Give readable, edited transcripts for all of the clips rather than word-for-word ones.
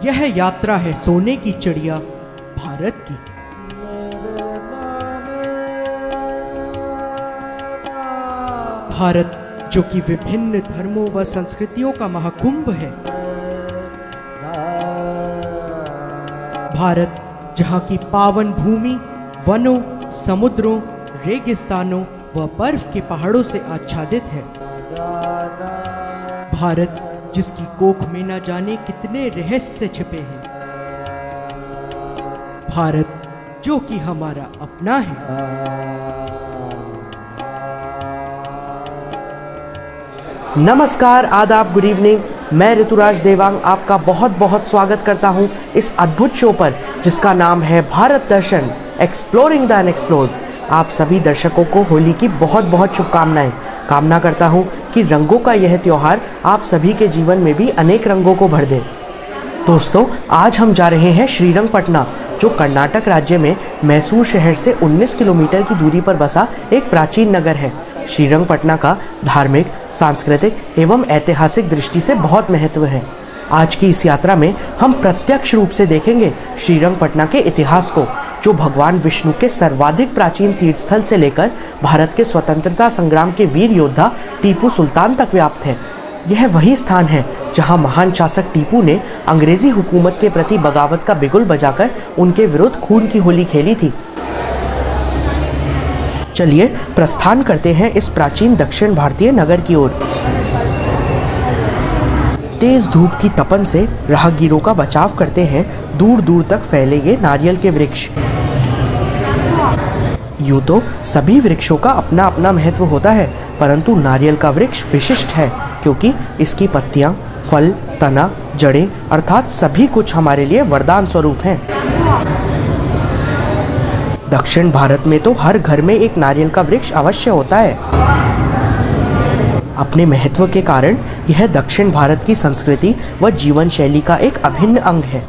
यह यात्रा है सोने की चिड़िया भारत की। भारत जो कि विभिन्न धर्मों व संस्कृतियों का महाकुंभ है। भारत जहाँ की पावन भूमि वनों, समुद्रों, रेगिस्तानों व बर्फ के पहाड़ों से आच्छादित है। भारत जिसकी कोख में न जाने कितने रहस्य छिपे हैं। भारत जो कि हमारा अपना है। नमस्कार, आदाब, गुड इवनिंग। मैं ऋतुराज देवांग आपका बहुत बहुत स्वागत करता हूं इस अद्भुत शो पर जिसका नाम है भारत दर्शन, एक्सप्लोरिंग द अनएक्सप्लोर्ड। आप सभी दर्शकों को होली की बहुत बहुत शुभकामनाएं। कामना करता हूं कि रंगों का यह त्यौहार आप सभी के जीवन में भी अनेक रंगों को भर दे। दोस्तों, आज हम जा रहे हैं श्रीरंगपटना, जो कर्नाटक राज्य में मैसूर शहर से 19 किलोमीटर की दूरी पर बसा एक प्राचीन नगर है। श्रीरंगपटना का धार्मिक, सांस्कृतिक एवं ऐतिहासिक दृष्टि से बहुत महत्व है। आज की इस यात्रा में हम प्रत्यक्ष रूप से देखेंगे श्रीरंगपटना के इतिहास को, जो भगवान विष्णु के सर्वाधिक प्राचीन तीर्थस्थल से लेकर भारत के स्वतंत्रता संग्राम के वीर योद्धा टीपू सुल्तान तक व्याप्त है। यह वही स्थान है जहां महान शासक टीपू ने अंग्रेजी हुकूमत के प्रति बगावत का बिगुल बजाकर उनके विरुद्ध खून की होली खेली थी। चलिए प्रस्थान करते हैं इस प्राचीन दक्षिण भारतीय नगर की ओर। तेज धूप की तपन से राहगीरों का बचाव करते हैं दूर दूर तक फैले ये नारियल के वृक्ष। यूं तो सभी वृक्षों का अपना अपना महत्व होता है, परंतु नारियल का वृक्ष विशिष्ट है क्योंकि इसकी पत्तियां, फल, तना, जड़ें अर्थात सभी कुछ हमारे लिए वरदान स्वरूप हैं। दक्षिण भारत में तो हर घर में एक नारियल का वृक्ष अवश्य होता है। अपने महत्व के कारण यह दक्षिण भारत की संस्कृति व जीवन शैली का एक अभिन्न अंग है।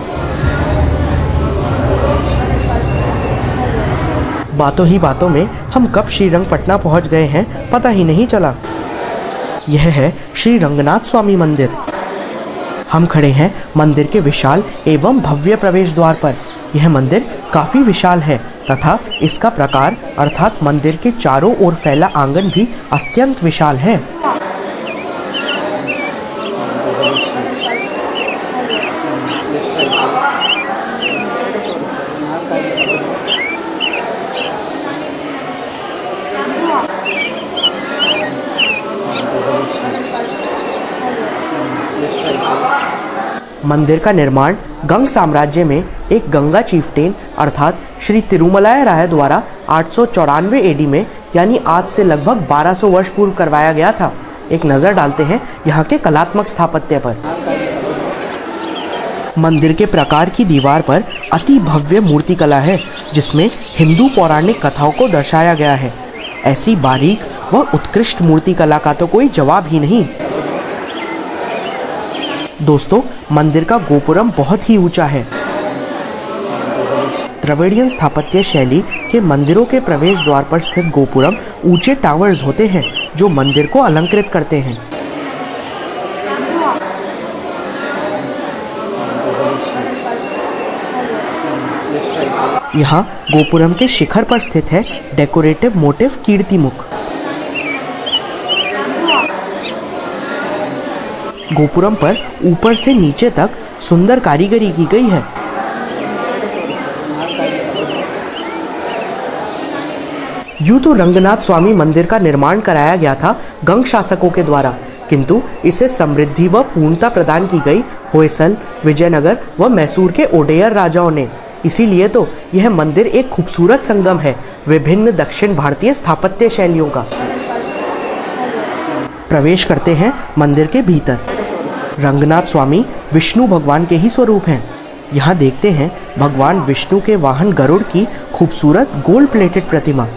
बातों ही बातों में हम कब श्रीरंगपटना पहुंच गए हैं पता ही नहीं चला। यह है श्री रंगनाथ स्वामी मंदिर। हम खड़े हैं मंदिर के विशाल एवं भव्य प्रवेश द्वार पर। यह मंदिर काफी विशाल है तथा इसका प्रकार अर्थात मंदिर के चारों ओर फैला आंगन भी अत्यंत विशाल है। मंदिर का निर्माण गंग साम्राज्य में एक गंगा चीफ्टेन अर्थात श्री तिरुमलाय राय द्वारा 894 एडी में यानी आज से लगभग 1200 वर्ष पूर्व करवाया गया था। एक नज़र डालते हैं यहाँ के कलात्मक स्थापत्य पर। मंदिर के प्रकार की दीवार पर अति भव्य मूर्तिकला है जिसमें हिंदू पौराणिक कथाओं को दर्शाया गया है। ऐसी बारीक व उत्कृष्ट मूर्तिकला का तो कोई जवाब ही नहीं। दोस्तों, मंदिर का गोपुरम बहुत ही ऊंचा है। द्रविडियन स्थापत्य शैली के मंदिरों के प्रवेश द्वार पर स्थित गोपुरम ऊंचे टावर्स होते हैं जो मंदिर को अलंकृत करते हैं। यहाँ गोपुरम के शिखर पर स्थित है डेकोरेटिव मोटिव कीर्तिमुख। गोपुरम पर ऊपर से नीचे तक सुंदर कारीगरी की गई है। यूं तो रंगनाथ स्वामी मंदिर का निर्माण कराया गया था गंग शासकों के द्वारा, किंतु इसे समृद्धि व पूर्णता प्रदान की गई होयसल, विजयनगर व मैसूर के ओडेयर राजाओं ने। इसीलिए तो यह मंदिर एक खूबसूरत संगम है विभिन्न दक्षिण भारतीय स्थापत्य शैलियों का। प्रवेश करते हैं मंदिर के भीतर। रंगनाथ स्वामी विष्णु भगवान के ही स्वरूप हैं। यहाँ देखते हैं भगवान विष्णु के वाहन गरुड़ की खूबसूरत गोल्ड प्लेटेड प्रतिमा।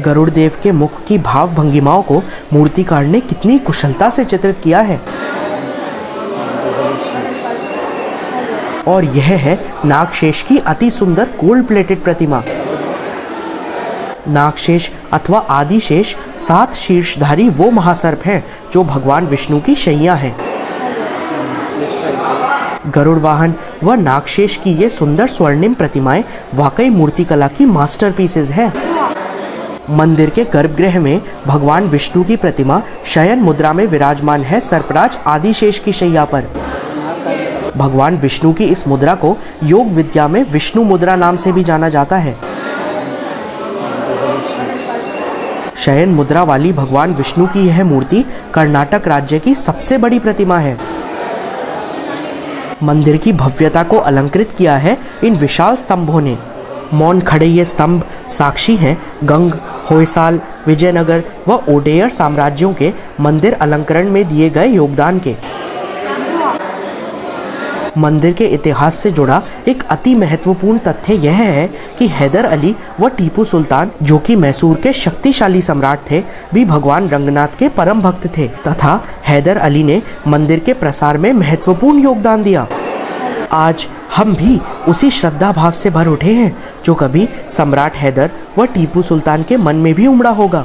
गरुड़ देव के मुख की भाव भंगिमाओं को मूर्तिकार ने कितनी कुशलता से चित्रित किया है। और यह है नागशेष की अति सुंदर गोल्ड प्लेटेड प्रतिमा। नागशेष अथवा आदिशेष 7 शीर्षधारी वो महासर्प हैं जो भगवान विष्णु की शैया हैं। गरुड़ वाहन व नागशेष की ये सुंदर स्वर्णिम प्रतिमाएं वाकई मूर्तिकला की मास्टरपीसेस हैं। मंदिर के गर्भगृह में भगवान विष्णु की प्रतिमा शयन मुद्रा में विराजमान है सर्पराज आदिशेष की शैया पर। भगवान विष्णु की इस मुद्रा को योग विद्या में विष्णु मुद्रा नाम से भी जाना जाता है। शयन मुद्रा वाली भगवान विष्णु की यह मूर्ति कर्नाटक राज्य की सबसे बड़ी प्रतिमा है। मंदिर की भव्यता को अलंकृत किया है इन विशाल स्तंभों ने। मौन खड़े ये स्तंभ साक्षी हैं गंग, होयसाल, विजयनगर व ओडेयर साम्राज्यों के मंदिर अलंकरण में दिए गए योगदान के। मंदिर के इतिहास से जुड़ा एक अति महत्वपूर्ण तथ्य यह है कि हैदर अली व टीपू सुल्तान, जो कि मैसूर के शक्तिशाली सम्राट थे, भी भगवान रंगनाथ के परम भक्त थे तथा हैदर अली ने मंदिर के प्रसार में महत्वपूर्ण योगदान दिया। आज हम भी उसी श्रद्धा भाव से भर उठे हैं जो कभी सम्राट हैदर व टीपू सुल्तान के मन में भी उमड़ा होगा।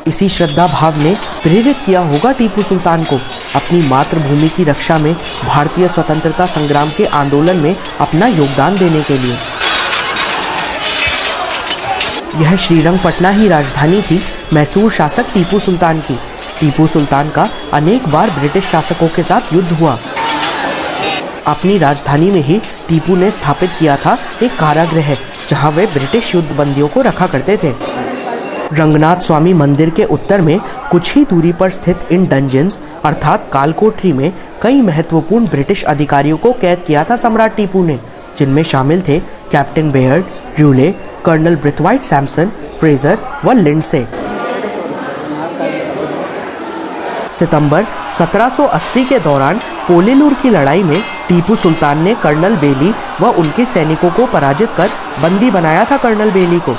इसी श्रद्धा भाव ने प्रेरित किया होगा टीपू सुल्तान को अपनी मातृभूमि की रक्षा में भारतीय स्वतंत्रता संग्राम के आंदोलन में अपना योगदान देने के लिए। यह श्रीरंगपटना ही राजधानी थी मैसूर शासक टीपू सुल्तान की। टीपू सुल्तान का अनेक बार ब्रिटिश शासकों के साथ युद्ध हुआ। अपनी राजधानी में ही टीपू ने स्थापित किया था एक कारागृह जहां वे ब्रिटिश युद्ध बंदियों को रखा करते थे। रंगनाथ स्वामी मंदिर के उत्तर में कुछ ही दूरी पर स्थित इन डंजन्स अर्थात कालकोठरी में कई महत्वपूर्ण ब्रिटिश अधिकारियों को कैद किया था सम्राट टीपू ने, जिनमें शामिल थे कैप्टन बेयर्ड, र्यूले, कर्नल ब्रिथवाइट सैमसन, फ्रेजर व लिंडसे। सितंबर 1780 के दौरान पोलेलूर की लड़ाई में टीपू सुल्तान ने कर्नल बेली व उनके सैनिकों को पराजित कर बंदी बनाया था कर्नल बेली को।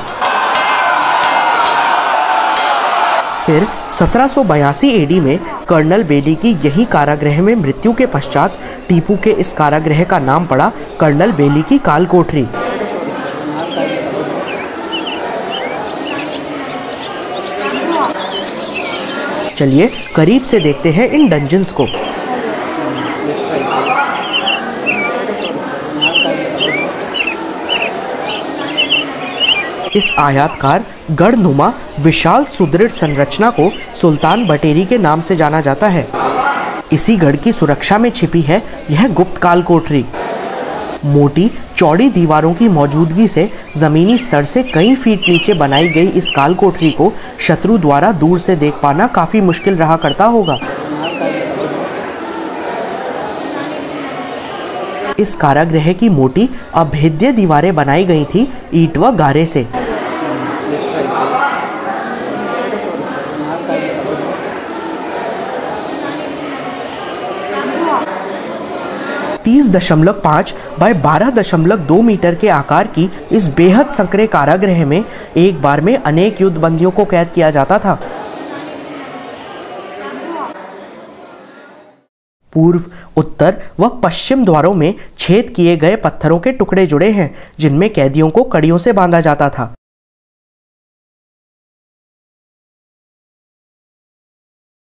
फिर 1782 एडी में कर्नल बेली की यही कारागृह में मृत्यु के पश्चात टीपू के इस कारागृह का नाम पड़ा कर्नल बेली की कालकोठरी। चलिए करीब से देखते हैं इन डंजन्स को। इस आयताकार गढ़नुमा विशाल सुदृढ़ संरचना को सुल्तान बटेरी के नाम से जाना जाता है। इसी गढ़ की सुरक्षा में छिपी है यह गुप्त काल कोठरी। मोटी चौड़ी दीवारों की मौजूदगी से जमीनी स्तर से कई फीट नीचे बनाई गई इस काल कोठरी को शत्रु द्वारा दूर से देख पाना काफी मुश्किल रहा करता होगा। इस कारागृह की मोटी अभेद्य दीवारें बनाई गई थी ईंट व गारे से। (30.5 बाय 12.2 मीटर के आकार की इस बेहद संकरे कारागृह में एक बार में अनेक युद्ध बंदियों को कैद किया जाता था। पूर्व, उत्तर व पश्चिम द्वारों में छेद किए गए पत्थरों के टुकड़े जुड़े हैं जिनमें कैदियों को कड़ियों से बांधा जाता था।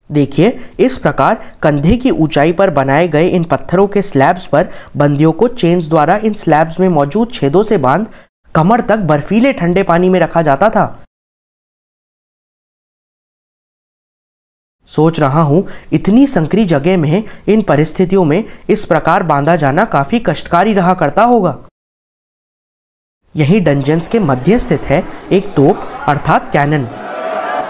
देखिए, इस प्रकार कंधे की ऊंचाई पर बनाए गए इन पत्थरों के स्लैब्स पर बंदियों को चेन्स द्वारा इन स्लैब्स में मौजूद छेदों से बांध कमर तक बर्फीले ठंडे पानी में रखा जाता था। सोच रहा हूं इतनी संकरी जगह में इन परिस्थितियों में इस प्रकार बांधा जाना काफी कष्टकारी रहा करता होगा। यही डंजन्स के मध्य स्थित है एक तोप अर्थात कैनन।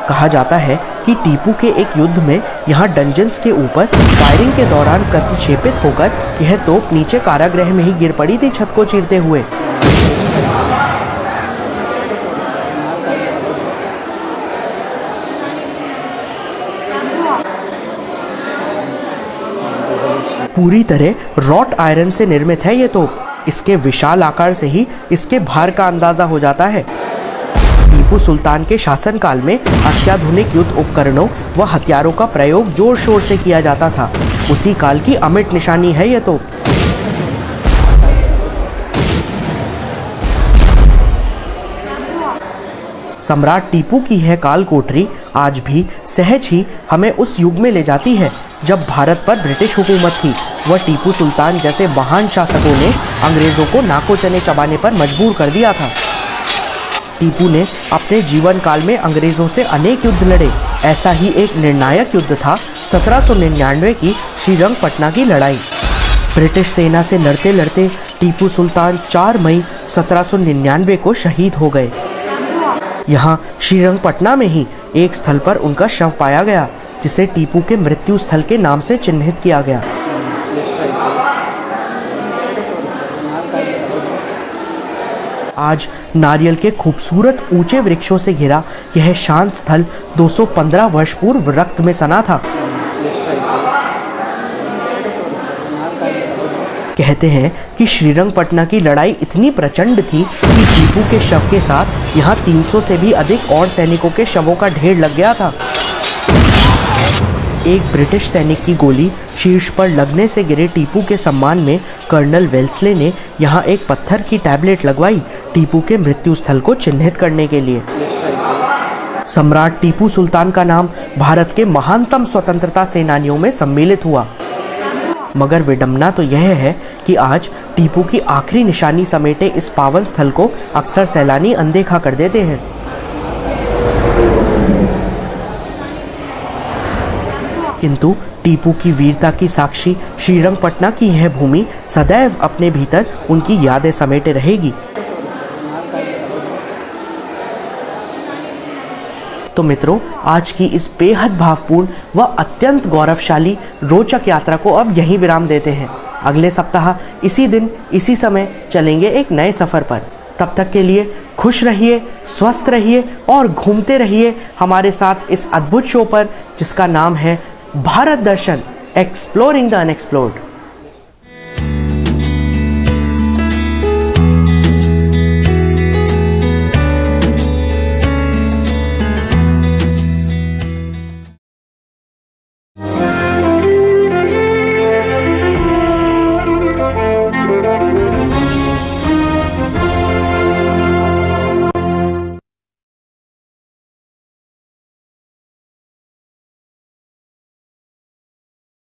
कहा जाता है कि टीपू के एक युद्ध में यहाँ डंजन्स के ऊपर फायरिंग के दौरान प्रतिक्षेपित होकर यह तोप नीचे कारागृह में ही गिर पड़ी थी छत को चीरते हुए। पूरी तरह रॉट आयरन से निर्मित है ये तोप। इसके विशाल आकार से ही इसके भार का अंदाजा हो जाता है। टीपू सुल्तान के शासनकाल में अत्याधुनिक युद्ध उपकरणों व हथियारों का प्रयोग जोर शोर से किया जाता था। उसी काल की अमिट निशानी है यह तोप। सम्राट टीपू की यह काल कोठरी आज भी सहज ही हमें उस युग में ले जाती है जब भारत पर ब्रिटिश हुकूमत थी। वह टीपू सुल्तान जैसे महान शासकों ने अंग्रेज़ों को नाको चने चबाने पर मजबूर कर दिया था। टीपू ने अपने जीवन काल में अंग्रेज़ों से अनेक युद्ध लड़े। ऐसा ही एक निर्णायक युद्ध था 1799 की श्रीरंगपटना की लड़ाई। ब्रिटिश सेना से लड़ते लड़ते टीपू सुल्तान 4 मई 1799 को शहीद हो गए। यहाँ श्रीरंगपटना में ही एक स्थल पर उनका शव पाया गया, जिसे टीपू के मृत्यु स्थल के नाम से चिन्हित किया गया। आज नारियल के खूबसूरत ऊंचे वृक्षों से घिरा यह शांत स्थल 215 वर्ष पूर्व रक्त में सना था। कहते हैं कि श्रीरंगपटना की लड़ाई इतनी प्रचंड थी कि टीपू के शव के साथ यहाँ 300 से भी अधिक और सैनिकों के शवों का ढेर लग गया था। एक ब्रिटिश सैनिक की गोली शीर्ष पर लगने से गिरे टीपू के सम्मान में कर्नल वेल्सले ने यहाँ एक पत्थर की टैबलेट लगवाई, टीपू के मृत्यु स्थल को चिन्हित करने के लिए। सम्राट टीपू सुल्तान का नाम भारत के महानतम स्वतंत्रता सेनानियों में सम्मिलित हुआ। मगर विडंबना तो यह है कि आज टीपू की आखिरी निशानी समेटे इस पावन स्थल को अक्सर सैलानी अनदेखा कर देते हैं। किंतु टीपू की वीरता की साक्षी श्रीरंगपटना की यह भूमि सदैव अपने भीतर उनकी यादें समेटे रहेगी। तो मित्रों, आज की इस बेहद भावपूर्ण व अत्यंत गौरवशाली रोचक यात्रा को अब यहीं विराम देते हैं। अगले सप्ताह इसी दिन इसी समय चलेंगे एक नए सफ़र पर। तब तक के लिए खुश रहिए, स्वस्थ रहिए और घूमते रहिए हमारे साथ इस अद्भुत शो पर, जिसका नाम है भारत दर्शन, एक्सप्लोरिंग द अनएक्सप्लोर्ड।